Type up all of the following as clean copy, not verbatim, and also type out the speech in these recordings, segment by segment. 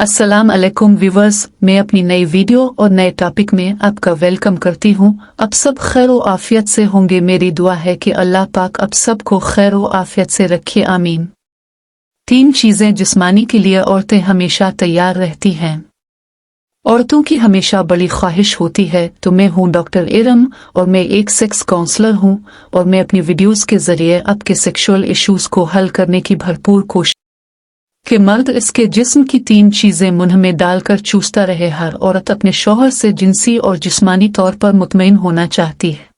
अस्सलाम अलैकुम व्यूवर्स, मैं अपनी नई वीडियो और नए टॉपिक में आपका वेलकम करती हूँ। अब सब खैर व आफियत से होंगे। मेरी दुआ है कि अल्लाह पाक अब सबको खैर व आफियत से रखे, आमीन। 3 चीजें जिस्मानी के लिए औरतें हमेशा तैयार रहती हैं। औरतों की हमेशा बड़ी ख्वाहिश होती है। तो मैं हूँ डॉक्टर इरम और मैं एक सेक्स काउंसलर हूँ और मैं अपनी वीडियोस के जरिए आपके सेक्सुअल इश्यूज को हल करने की भरपूर कोशिश कि मर्द इसके जिस्म की 3 चीजें मुंह में डालकर चूसता रहे। हर औरत अपने शौहर से जिनसी और जिस्मानी तौर पर मुतमईन होना चाहती है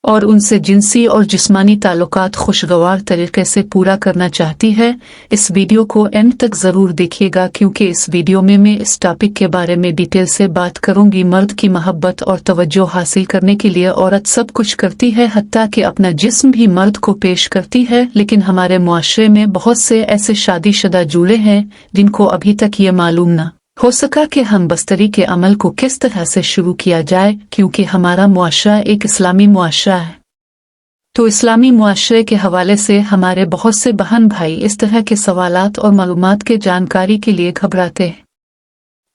और उनसे जिनसी और जिस्मानी ताल्लुकात खुशगवार तरीके से पूरा करना चाहती है। इस वीडियो को एंड तक जरूर देखिएगा क्योंकि इस वीडियो में मैं इस टॉपिक के बारे में डिटेल से बात करूंगी। मर्द की मोहब्बत और तवज्जो हासिल करने के लिए औरत सब कुछ करती है, हत्ता कि अपना जिस्म भी मर्द को पेश करती है। लेकिन हमारे मुआशरे में बहुत से ऐसे शादीशुदा जूड़े हैं जिनको अभी तक ये मालूम न हो सका कि हम बस्तरी के अमल को किस तरह से शुरू किया जाए, क्योंकि हमारा मुआशरा एक इस्लामी मुआशरा है। तो इस्लामी मुआशरे के हवाले से हमारे बहुत से बहन भाई इस तरह के सवालात और मालूमात के जानकारी के लिए घबराते हैं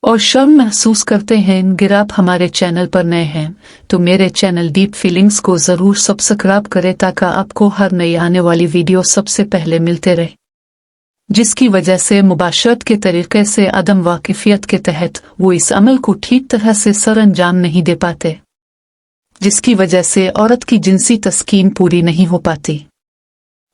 और शर्म महसूस करते हैं। अगर आप हमारे चैनल पर नए हैं तो मेरे चैनल डीप फीलिंग्स को जरूर सब्सक्राइब करें ताकि आपको हर नई आने वाली वीडियो सबसे पहले मिलते रहे, जिसकी वजह से मुबाशरत के तरीके से अदम वाकिफियत के तहत वो इस अमल को ठीक तरह से सर अंजाम नहीं दे पाते, जिसकी वजह से औरत की जिनसी तस्कीन पूरी नहीं हो पाती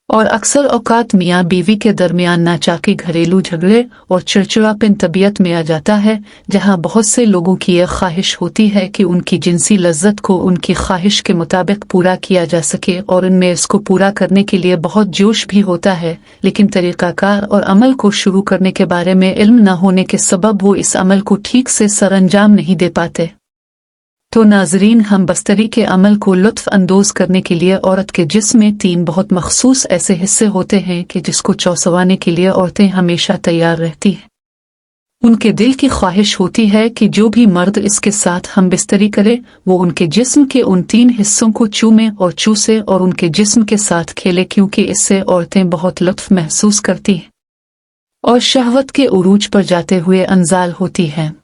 और अक्सर औकात मियाँ बीवी के दरमियान नाचाके घरेलू झगड़े और चिड़चिड़ापन तबीयत में आ जाता है। जहाँ बहुत से लोगों की यह ख्वाहिश होती है कि उनकी जिनसी लज्जत को उनकी ख्वाहिश के मुताबिक पूरा किया जा सके और उनमें इसको पूरा करने के लिए बहुत जोश भी होता है, लेकिन तरीकाकार और अमल को शुरू करने के बारे में इल्म न होने के सबब वो इस अमल को ठीक से सर अंजाम नहीं दे पाते। तो नाजरीन, हम बस्तरी के अमल को लुत्फ अंदोज करने के लिए औरत के जिस्म में 3 बहुत मखसूस ऐसे हिस्से होते हैं कि जिसको चौंसवाने के लिए औरतें हमेशा तैयार रहती हैं। उनके दिल की ख्वाहिश होती है कि जो भी मर्द इसके साथ हम बिस्तरी करे वो उनके जिस्म के उन 3 हिस्सों को चूमे और चूसे और उनके जिस्म के साथ खेले, क्योंकि इससे औरतें बहुत लुत्फ महसूस करती हैं और शहवत के उरूज पर जाते हुए अंजाल होती हैं।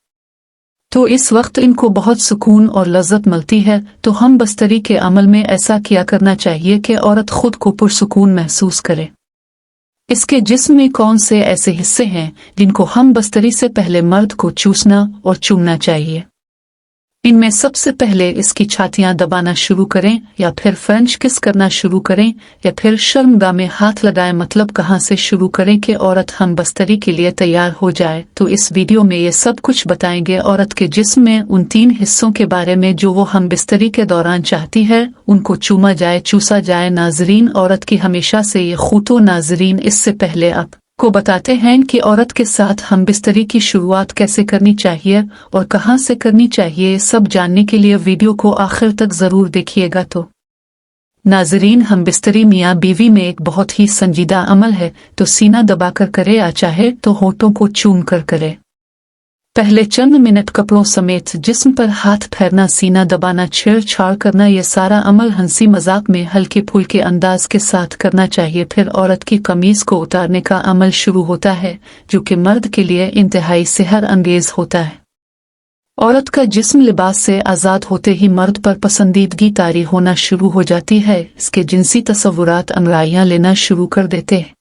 तो इस वक्त इनको बहुत सुकून और लज्जत मिलती है। तो हम बस्तरी के अमल में ऐसा किया करना चाहिए कि औरत खुद को पुरसुकून महसूस करे। इसके जिस्म में कौन से ऐसे हिस्से हैं जिनको हम बस्तरी से पहले मर्द को चूसना और चूमना चाहिए? इनमें सबसे पहले इसकी छातियां दबाना शुरू करें या फिर फ्रेंच किस करना शुरू करें या फिर शर्मगाह में हाथ लगाएं। मतलब कहाँ से शुरू करें कि औरत हम बस्तरी के लिए तैयार हो जाए। तो इस वीडियो में ये सब कुछ बताएंगे। औरत के जिस्म में उन 3 हिस्सों के बारे में जो वो हम बिस्तरी के दौरान चाहती है उनको चूमा जाए, चूसा जाए। नाजरीन, औरत की हमेशा से ये खूतो नाजरीन, इससे पहले आप को बताते हैं कि औरत के साथ हम बिस्तरी की शुरुआत कैसे करनी चाहिए और कहां से करनी चाहिए। सब जानने के लिए वीडियो को आखिर तक जरूर देखिएगा। तो नाजरीन, हम बिस्तरी मियाँ बीवी में एक बहुत ही संजीदा अमल है, तो सीना दबाकर करे या चाहे तो होठों को चूम कर करे। पहले चंद मिनट कपड़ों समेत जिस्म पर हाथ फेरना, सीना दबाना, छेड़छाड़ करना, ये सारा अमल हंसी मजाक में हल्के फुल्के अंदाज के साथ करना चाहिए। फिर औरत की कमीज को उतारने का अमल शुरू होता है जो कि मर्द के लिए इंतहाई सेहर अंगेज होता है। औरत का जिस्म लिबास से आज़ाद होते ही मर्द पर पसंदीदगी तारी होना शुरू हो जाती है। इसके जिनसी तसव्वुरात अंगड़ाइयां लेना शुरू कर देते हैं।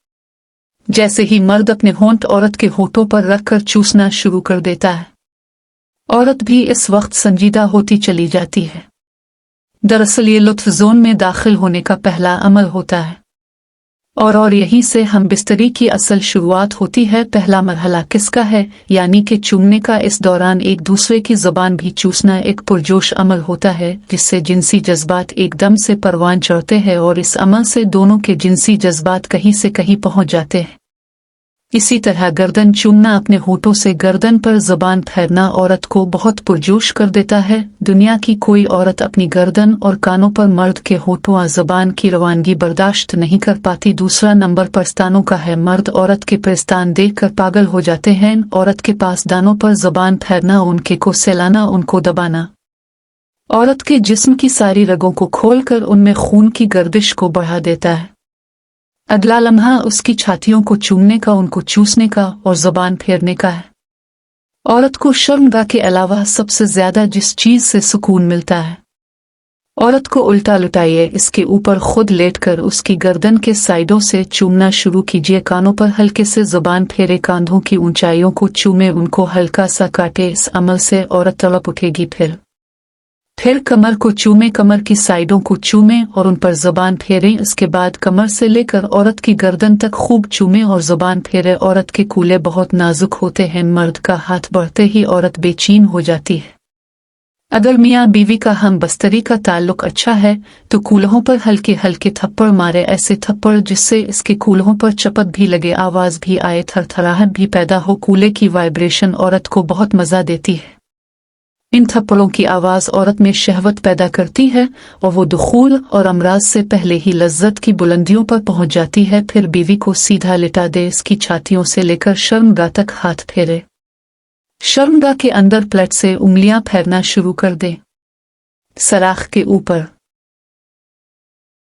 जैसे ही मर्द अपने होंठ औरत के होठों पर रखकर चूसना शुरू कर देता है, औरत भी इस वक्त संजीदा होती चली जाती है। दरअसल ये लुत्फ जोन में दाखिल होने का पहला अमल होता है और यहीं से हम बिस्तरी की असल शुरुआत होती है। पहला मरहला किसका है, यानी कि चूमने का। इस दौरान एक दूसरे की ज़बान भी चूसना एक पुरजोश अमल होता है जिससे जिनसी जज्बात एकदम से परवान चढ़ते हैं और इस अमल से दोनों के जिनसी जज्बात कहीं से कहीं पहुंच जाते हैं। इसी तरह गर्दन चूमना, अपने होठों से गर्दन पर ज़बान फेरना औरत को बहुत पुरजोश कर देता है। दुनिया की कोई औरत अपनी गर्दन और कानों पर मर्द के होठों और ज़बान की रवानगी बर्दाश्त नहीं कर पाती। दूसरा नंबर पेस्तानों का है। मर्द औरत के पेस्तान देखकर पागल हो जाते हैं। औरत के पास दानों पर ज़बान फेरना, उनके को सहलाना, उनको दबाना औरत के जिस्म की सारी रगों को खोलकर उनमें खून की गर्दिश को बढ़ा देता है। अगला लम्हा उसकी छातियों को चूमने का, उनको चूसने का और ज़बान फेरने का है। औरत को शर्मगाह के अलावा सबसे ज्यादा जिस चीज से सुकून मिलता है, औरत को उल्टा लुटाइए, इसके ऊपर खुद लेटकर उसकी गर्दन के साइडों से चूमना शुरू कीजिए, कानों पर हल्के से जुबान फेरे, कंधों की ऊंचाइयों को चूमे, उनको हल्का सा काटे। इस अमल से औरत तड़प उठेगी। फिर कमर को चूमे, कमर की साइडों को चूमे और उन पर जुबान फेरें। इसके बाद कमर से लेकर औरत की गर्दन तक खूब चूमे और जुबान फेरे। औरत के कूल्हे बहुत नाजुक होते हैं, मर्द का हाथ बढ़ते ही औरत बेचैन हो जाती है। अगर मियाँ बीवी का हम बस्तरी का ताल्लुक अच्छा है तो कूल्हों पर हल्के हल्के थप्पड़ मारे, ऐसे थप्पड़ जिससे इसके कूल्हों पर चपत भी लगे, आवाज भी आए, थरथराहट भी पैदा हो। कूल्हे की वाइब्रेशन औरत को बहुत मजा देती है। इन थप्पड़ों की आवाज औरत में शहवत पैदा करती है और वो दुखूल और अमराज से पहले ही लज्जत की बुलंदियों पर पहुंच जाती है। फिर बीवी को सीधा लिटा दे, इसकी छातियों से लेकर शर्मगाह तक हाथ फेरे। शर्मगाह के अंदर प्लेट से उंगलियां फेरना शुरू कर दे, सराख के ऊपर